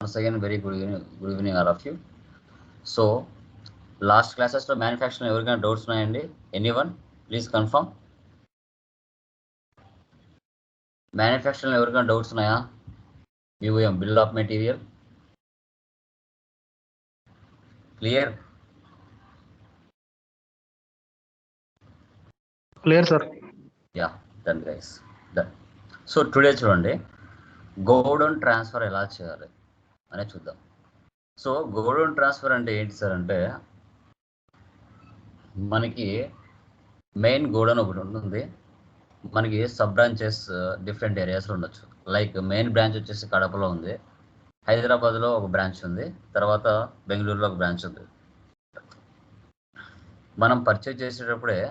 Once again, very good evening all of you. So last classes లో manufacturing ఎవరికైనా doubts ఉన్నాయండి? Anyone please confirm. Manufacturing ఎవరికైనా doubts ఉన్నాయా? UM bill of material clear? Clear sir. Yeah, done guys, done. So today చూడండి, godown transfer ఎలా చేయాలి అనేది చూద్దాం. సో గోడౌన్ ట్రాన్స్ఫర్ అంటే ఏంటి సార్ అంటే, మనకి మెయిన్ గోడౌన్ ఒకటి ఉంటుంది, మనకి సబ్ బ్రాంచెస్ డిఫరెంట్ ఏరియాస్లో ఉండొచ్చు. లైక్ మెయిన్ బ్రాంచ్ వచ్చేసి కడపలో ఉంది, హైదరాబాద్లో ఒక బ్రాంచ్ ఉంది, తర్వాత బెంగళూరులో ఒక బ్రాంచ్ ఉంది. మనం పర్చేజ్ చేసేటప్పుడే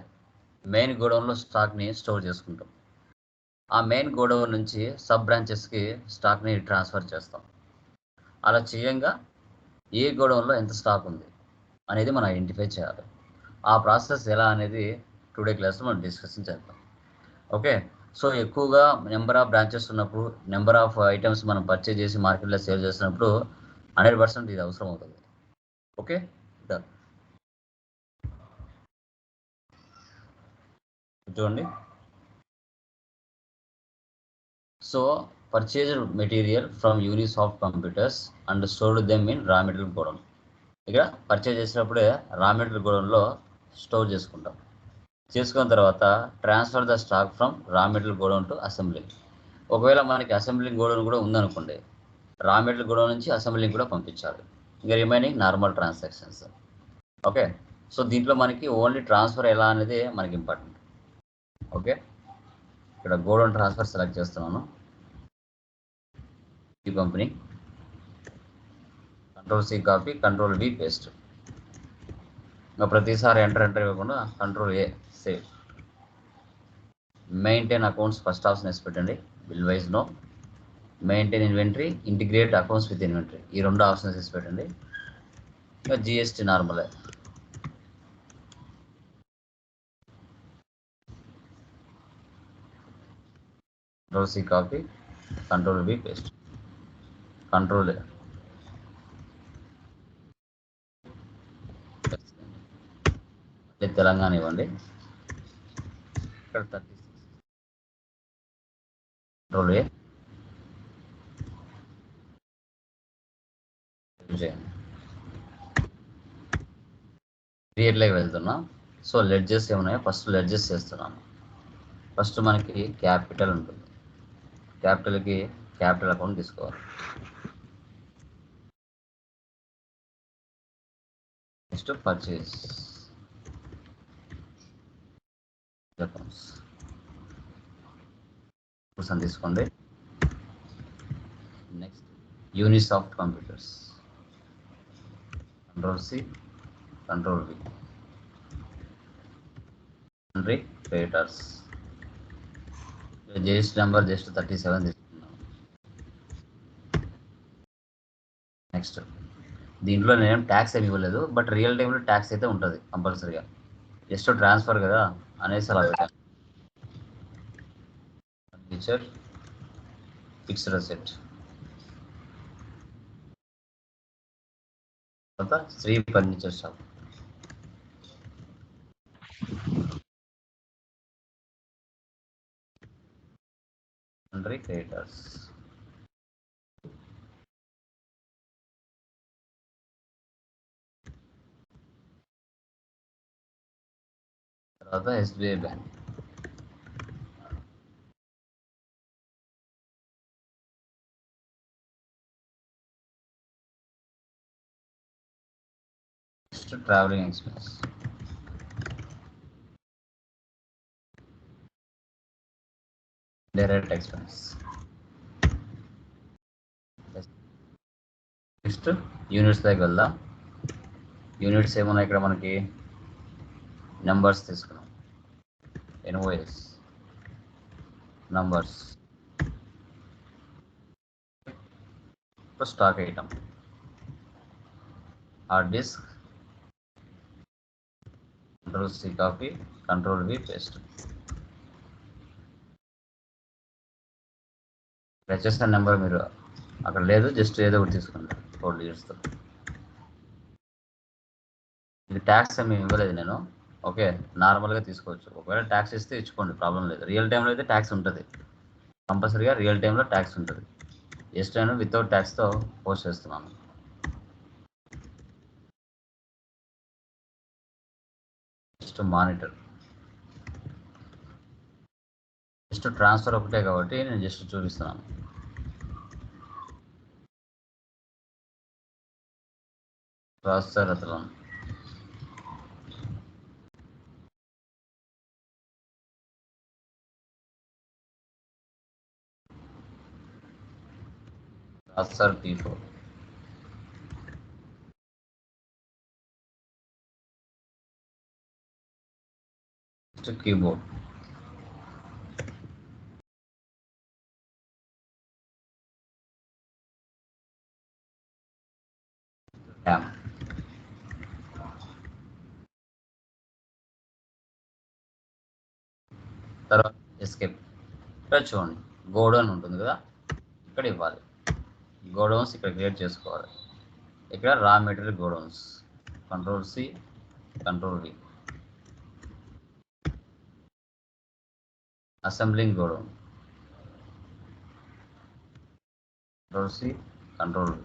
మెయిన్ గోడౌన్లో స్టాక్ని స్టోర్ చేసుకుంటాం. ఆ మెయిన్ గోడౌన్ నుంచి సబ్ బ్రాంచెస్కి స్టాక్ని ట్రాన్స్ఫర్ చేస్తాం. అలా చేయంగా ఏ గోడౌన్లో ఎంత స్టాక్ ఉంది అనేది మనం ఐడెంటిఫై చేయాలి. ఆ ప్రాసెస్ ఎలా అనేది టుడే క్లాస్లో మనం డిస్కషన్ చేద్దాం. ఓకే, సో ఎక్కువగా నెంబర్ ఆఫ్ బ్రాంచెస్ ఉన్నప్పుడు, నెంబర్ ఆఫ్ ఐటమ్స్ మనం పర్చేజ్ చేసి మార్కెట్లో సేల్ చేసినప్పుడు 100% ఇది అవసరం అవుతుంది. ఓకే, చూడండి. So purchased material from Unisoft computers and stored them in raw material godown. ఇక్కడ పర్చేజ్ చేసినప్పుడే రా మెటీరియల్ గోడౌన్లో స్టోర్ చేసుకుంటాం. చేసుకున్న తర్వాత transfer the stock from raw material godown to assembling. ఒకవేళ మనకి అసెంబ్లింగ్ గోడౌన్ కూడా ఉందనుకోండి, రా మెటీరియల్ గోడౌన్ నుంచి అసెంబ్లింగ్ కూడా పంపించాలి. ఇంకా remaining normal transactions. Okay, so దీంట్లో మనకి ఓన్లీ ట్రాన్స్ఫర్ ఎలా అనేది మనకి ఇంపార్టెంట్. ఓకే, ఇక్కడ గోడౌన్ ట్రాన్స్ఫర్ సెలెక్ట్ చేస్తున్నాను. ఈ company Ctrl+C copy, Ctrl+V paste. ఇంకా ప్రతిసారి ఎంటర్ ఇవ్వకుండా Ctrl+A save. Maintain accounts first option వేసి పెట్టండి. Bill wise no. Maintain inventory, integrate accounts with inventory, ఈ రెండు ఆప్షన్స్ వేసి పెట్టండి. ఇంకా జిఎస్టీ నార్మలే. Ctrl+C copy, Ctrl+V paste, Ctrl+A. Telangana ఇవ్వండి. ఇక్కడ 36. Ctrl+A చేయండి. క్రియేట్లోకి వెళ్తున్నా. సో లెడ్జెస్ ఏమున్నాయో ఫస్ట్ లెడ్జెస్ చేస్తున్నాను. ఫస్ట్ మనకి క్యాపిటల్ ఉంటుంది, క్యాపిటల్కి క్యాపిటల్ అకౌంట్ తీసుకోవాలి. నెక్స్ట్ పర్చేజ్ అకౌంట్స్ అని తీసుకోండి. Next Unisoft computers, Ctrl+C, Ctrl+V. Country creators, GST number just 37 తీసుకున్నాను. నెక్స్ట్ దీంట్లో నేను ట్యాక్స్ ఏమి ఇవ్వలేదు, బట్ రియల్ టైంలో ట్యాక్స్ అయితే ఉంటుంది కంపల్సరీగా. జస్ట్ ట్రాన్స్ఫర్ కదా అనేసి అలా పెట్టాను. ఫర్నిచర్, ఫిక్స్డ్ అసెట్, తర్వాత Shri furniture shop. Country creators, తర్వాత SBI bank. Next travelling expense, direct expense. Next units దగ్గర వెళ్దాం. యూనిట్స్ ఏమున్నాయి ఇక్కడ మనకి? నెంబర్స్ తీసుకున్నాం, invoice numbers, stock item, hard disk, Ctrl+C copy, Ctrl+V paste. Register number మీరు అక్కడ లేదు, జస్ట్ ఏదో ఒకటి తీసుకోండి 4 digitsతో. ఇది ట్యాక్స్ ఏమి ఇవ్వలేదు నేను. ఓకే, నార్మల్గా తీసుకోవచ్చు. ఒకవేళ ట్యాక్స్ ఇస్తే ఇచ్చుకోండి, ప్రాబ్లం లేదు. రియల్ టైంలో అయితే ట్యాక్స్ ఉంటుంది, కంపల్సరీగా రియల్ టైంలో ట్యాక్స్ ఉంటుంది. జస్ట్ నేను వితౌట్ ట్యాక్స్తో పోస్ట్ చేస్తున్నాను. జస్ట్ మానిటర్, జస్ట్ ట్రాన్స్ఫర్ ఒకటే కాబట్టి నేను జస్ట్ చూపిస్తున్నాను. ప్రాసెసర్ అతను processor P4, just keyboard, RAM, తర్వాత ఎస్కేప్. ఇక్కడ చూడండి గోడౌన్ ఉంటుంది కదా, ఇక్కడ ఇవ్వాలి. గోడౌన్స్ ఇక్కడ క్రియేట్ చేసుకోవాలి. ఇక్కడ raw material godowns, Ctrl+C, Ctrl+V. Assembling godown, Ctrl+C, Ctrl+V.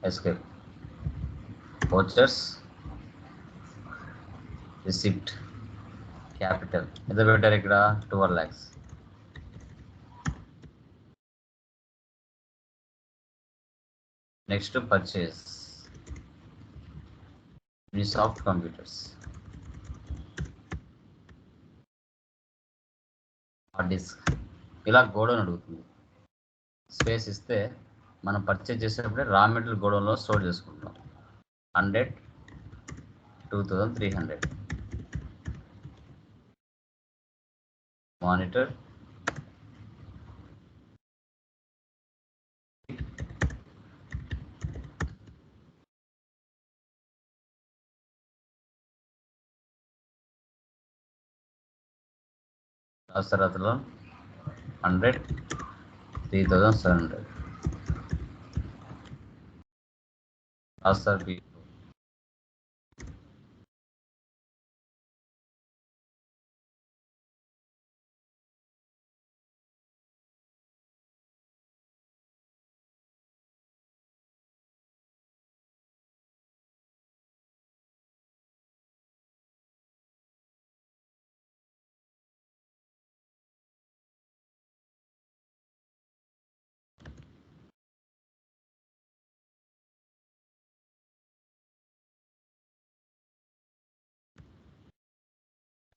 Escape. Vouchers, receipt, capital ఎంత పెట్టారు ఇక్కడ 12 lakhs. Next purchase, soft computers, hard disk. ఇలా గోడౌన్ అడుగుతుంది. స్పేస్ ఇస్తే మనం పర్చేజ్ చేసేటప్పుడే రా మెటీరియల్ గోడౌన్లో స్టోర్ చేసుకుంటాం. 100, 2300. మానిటర్, రాసరాతలో 100, 3700. రాసర్ P4,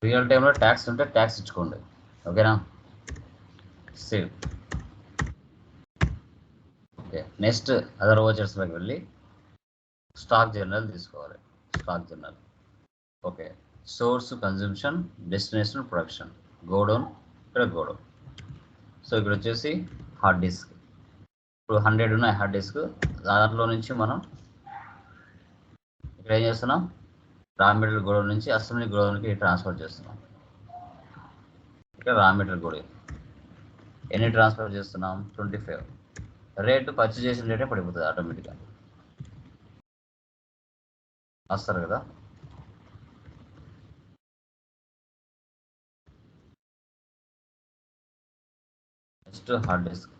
రియల్ టైంలో ట్యాక్స్ ఉంటే ట్యాక్స్ ఇచ్చుకోండి. ఓకేనా, సేవ్. ఓకే, నెక్స్ట్ అదర్ వోచర్స్లోకి వెళ్ళి స్టాక్ జర్నల్ తీసుకోవాలి. Stock journal. Okay, source consumption, destination production, godown, ఇక్కడ గోడౌన్. సో ఇక్కడ వచ్చేసి హార్డ్ డిస్క్. ఇప్పుడు 100 ఉన్నాయి హార్డ్ డిస్క్. దాంట్లో నుంచి మనం ఇక్కడ ఏం చేస్తున్నాం, రా మెటీరియల్ గోడౌన్ నుంచి అసెంబ్లీ గోడౌన్కి ట్రాన్స్ఫర్ చేస్తున్నాం. ఇక్కడ రా మెటీరియల్ గోడౌన్ ఎన్ని ట్రాన్స్ఫర్ చేస్తున్నాం, 25. రేటు పర్చేజ్ చేసిన రేటే పడిపోతుంది ఆటోమేటిక్గా. వస్తారు కదా. Next hard disk,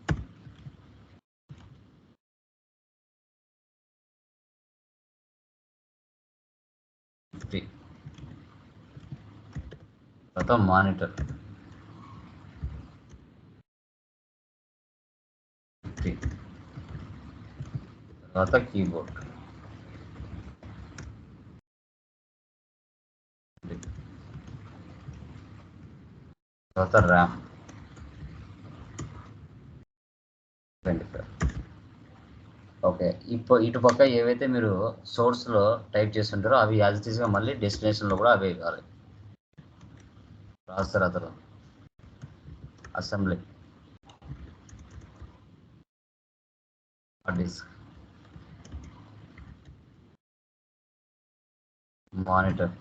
50. తర్వాత మానిటర్ 50. తర్వాత కీబోర్డ్ 20. తర్వాత ర్యామ్ 25. ఓకే, ఇటు పక్క ఏవైతే మీరు సోర్స్లో టైప్ చేస్తుంటారో అవి యాజ్ ఇట్ ఈస్గా మళ్ళీ డెస్టినేషన్లో కూడా అవే ఇవ్వాలి. ప్రాసెసర్ అతను, assembly, hard disk, monitor,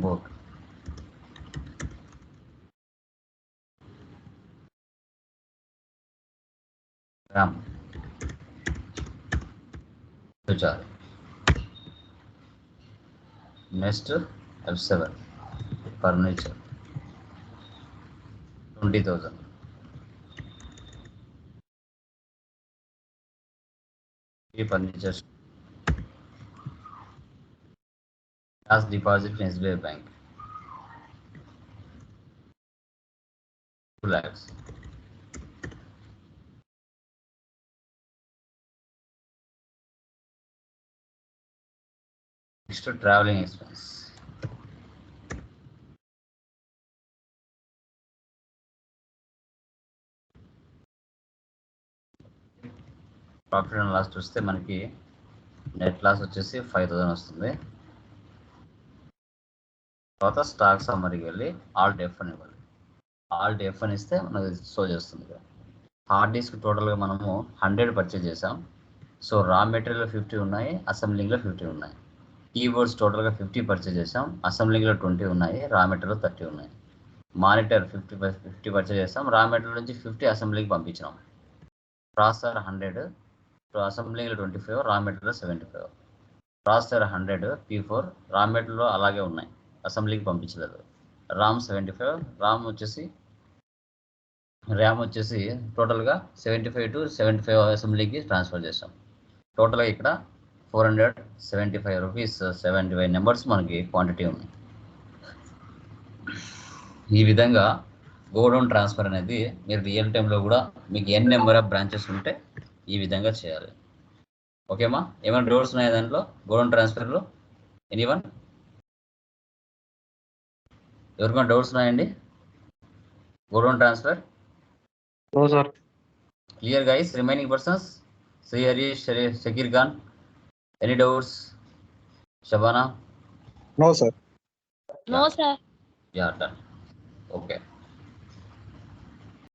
boat. Ram. Future. Next F7. Furniture. 20,000. Furniture. Cash deposit in SBI Bank. 2 lakhs. Next traveling expense. Profit and loss చూస్తే మనకి నెట్ లాస్ వచ్చేసి 5,000 వస్తుంది. తర్వాత స్టాక్ సమ్మరీకి వెళ్ళి ఆల్ట్ ఎఫ్ అని ఇవ్వాలి. ఆల్ట్ ఎఫ్ అని ఇస్తే మనకి షో చేస్తుంది. హార్డ్ డిస్క్ టోటల్గా మనము 100 పర్చేజ్ చేసాం. సో రా మెటీరియల్ 50 ఉన్నాయి, అసెంబ్లింగ్లో 50 ఉన్నాయి. కీబోర్డ్స్ టోటల్గా 50 పర్చేజ్ చేసాం, అసెంబ్లింగ్లో 20 ఉన్నాయి, రా మెటీరియల్ 30 ఉన్నాయి. మానిటర్ 50 పర్చేజ్ చేసాం, రా మెటీరియల్ నుంచి 50 అసెంబ్లీకి పంపించినాం. ప్రాసెసర్ 100, అసెంబ్లీలో 25, raw material 75. Processor 100 P4, raw material అలాగే ఉన్నాయి, అసెంబ్లీకి పంపించలేదు. ర్యామ్ 75, ర్యామ్ వచ్చేసి టోటల్గా 75 to 75 అసెంబ్లీకి ట్రాన్స్ఫర్ చేసాం. టోటల్గా ఇక్కడ 475 రూపీస్ 75 నెంబర్స్ మనకి క్వాంటిటీ ఉంది. ఈ విధంగా గోడౌన్ ట్రాన్స్ఫర్ అనేది మీరు రియల్ టైంలో కూడా మీకు ఎన్ నెంబర్ ఆఫ్ బ్రాంచెస్ ఉంటే ఈ విధంగా చేయాలి. ఓకేమా? ఏమైనా డౌట్స్ ఉన్నాయా దాంట్లో గోడౌన్ ట్రాన్స్ఫర్లో? ఎనీవన్? ఎవరికైనా డౌట్స్ ఉన్నాయండి godown transfer? No, sir. Clear, guys? Remaining persons? Sri Harish, Shakir Khan. Any doubts? Shabana? No, sir. No, sir. Yeah, done. Okay.